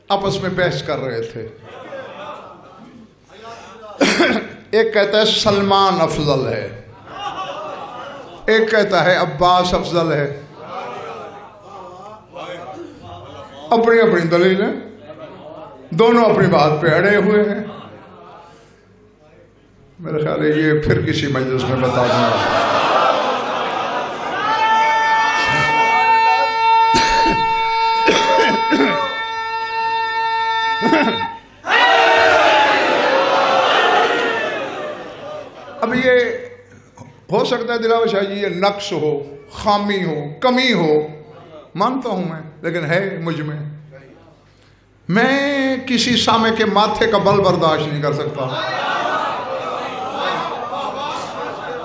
آپس میں بحث کر رہے تھے. ایک کہتا ہے سلمان افضل ہے، ایک کہتا ہے عباس افضل ہے. اپنی اپنی دلیل ہے، دونوں اپنی بات پہ اڑے ہوئے ہیں. میرا خیال ہے یہ پھر کسی مجلس میں بتا دوں گا. اب یہ ہو سکتا ہے دلاور شاہ جی یہ نقص ہو، خامی ہو، کمی ہو، مانتا ہوں میں، لیکن ہے مجھ میں. میں کسی سامع کے ماتھے کا بل برداشت نہیں کر سکتا،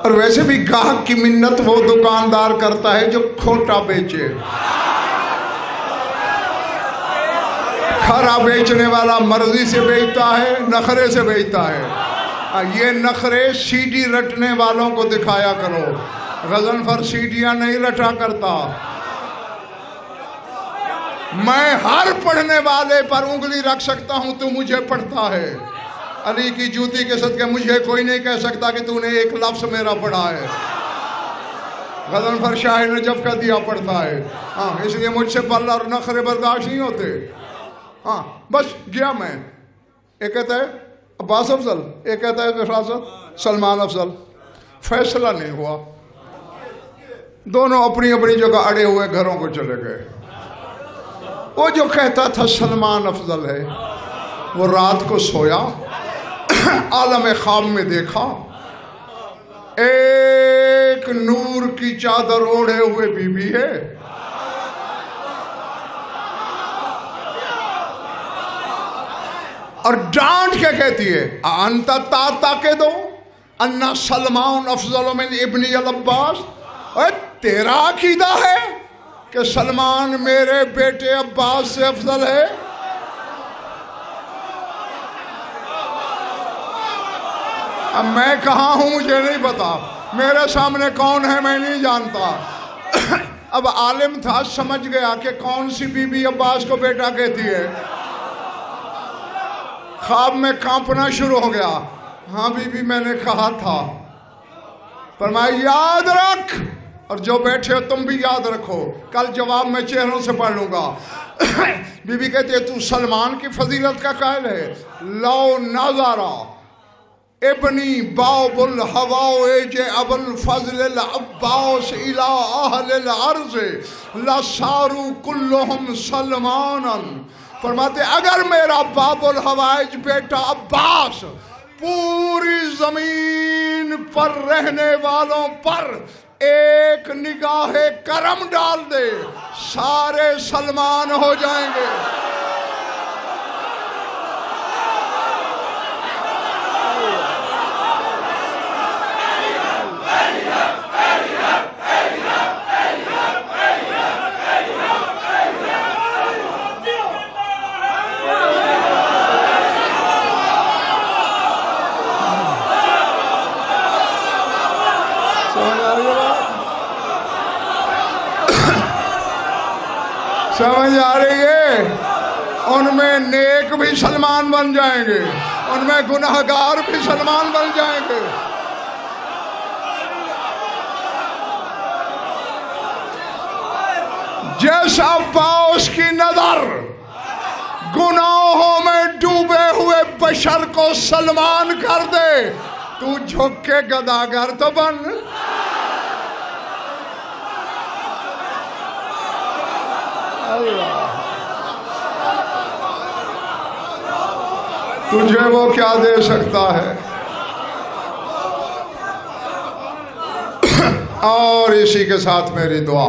اور ویسے بھی گاہک کی منت وہ دکاندار کرتا ہے جو کھوٹا بیچے. کھرا بیچنے والا مرضی سے بیچتا ہے، نخرے سے بیچتا ہے. یہ نخرے سی ڈی رٹنے والوں کو دکھایا کرو. غضنفر سیڈیاں نہیں رٹا کرتا. میں ہر پڑھنے والے پر انگلی رکھ سکتا ہوں تو مجھے پڑھتا ہے. علی کی جوتی کے صدقے مجھے کوئی نہیں کہہ سکتا کہ تو نے ایک لفظ میرا پڑھا ہے. غضنفر شاہ نجف کا دیا پڑھتا ہے. ہاں اس لیے مجھ سے بل اور نخرے برداشت نہیں ہوتے. ہاں بس گیا میں. ایک کہتا ہے عباس افضل، ایک کہتا ہے وراثت سلمان افضل. فیصلہ نہیں ہوا، دونوں اپنی اپنی جگہ اڑے ہوئے گھروں کو چلے گئے. وہ جو کہتا تھا سلمان افضل ہے وہ رات کو سویا، عالم خواب میں دیکھا ایک نور کی چادر اوڑھے ہوئے بی بی ہے. اور ڈانٹ کے کہتی ہے انت تعتقد ان سلمان افضل من ابن العباس. تیرا عقیدہ ہے کہ سلمان میرے بیٹے عباس سے افضل ہے؟ اب میں کہاں ہوں مجھے نہیں پتا، میرے سامنے کون ہے میں نہیں جانتا. اب عالم تھا، سمجھ گیا کہ کون سی بی بی عباس کو بیٹا کہتی ہے. خواب میں کانپنا شروع ہو گیا. ہاں بی بی میں نے کہا تھا. فرمایا یاد رکھ، اور جو بیٹھے ہو تم بھی یاد رکھو، کل جواب میں چہروں سے پڑھ لوں گا. بی بی کہتی ہے تو سلمان کی فضیلت کا قائل ہے. لو نظرہ ابنی باب الحوائج ابو الفضل العباس الى اہل الارض لصاروا کلہم سلمانا. فرماتے اگر میرا باب الحوائج بیٹا عباس پوری زمین پر رہنے والوں پر ایک نگاہ کرم ڈال دے سارے سلمان ہو جائیں گے. سمجھ آ رہی ہے؟ ان میں نیک بھی سلمان بن جائیں گے، ان میں گناہگار بھی سلمان بن جائیں گے. جیسا عباس کی نظر گناہوں میں ڈوبے ہوئے بشر کو سلمان کر دے، تو جھک کے گداگر تو بن. تجھے وہ کیا دے سکتا ہے؟ اور اسی کے ساتھ میری دعا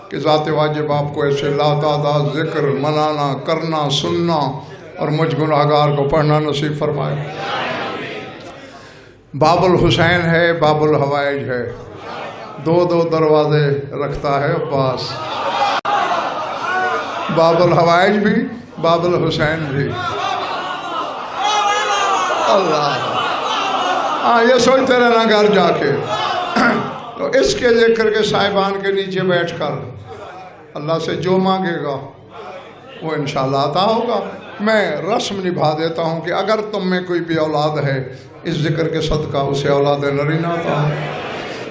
کہ ذات واجب آپ کو ایسے لا تعداد ذکر منانا، کرنا، سننا اور مجھ گناہگار کو پڑھنا نصیب فرمائے. باب الحسین ہے، باب الحوائج ہے، دو دو دروازے رکھتا ہے عباس. باب الحوائج بھی، باب الحسین بھی. اللہ ہاں یہ سوچتے رہنا گھر جا کے. تو اس کے ذکر کے صاحبان کے نیچے بیٹھ کر اللہ سے جو مانگے گا وہ انشاءاللہ عطا ہوگا۔ میں رسم نبھا دیتا ہوں کہ اگر تم میں کوئی بھی اولاد ہے اس ذکر کے صدقہ اسے اولاد نرینہ عطا ہو۔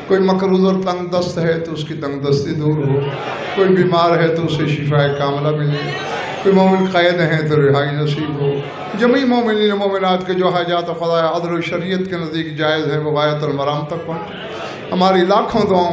کوئی مقروض اور تنگ دست ہے تو اس کی تنگ دستی دور ہو، کوئی بیمار ہے تو اسے شفاء کاملہ ملے، کوئی مومن قید ہیں تو رہائی نصیب ہو۔ جمیع مومنین و مومنات کے جو حاجات و قضایا عدل و شریعت کے نزدیک جائز ہیں وہ غایت المرام تک پہنچے۔ ہماری لاکھوں دعاؤں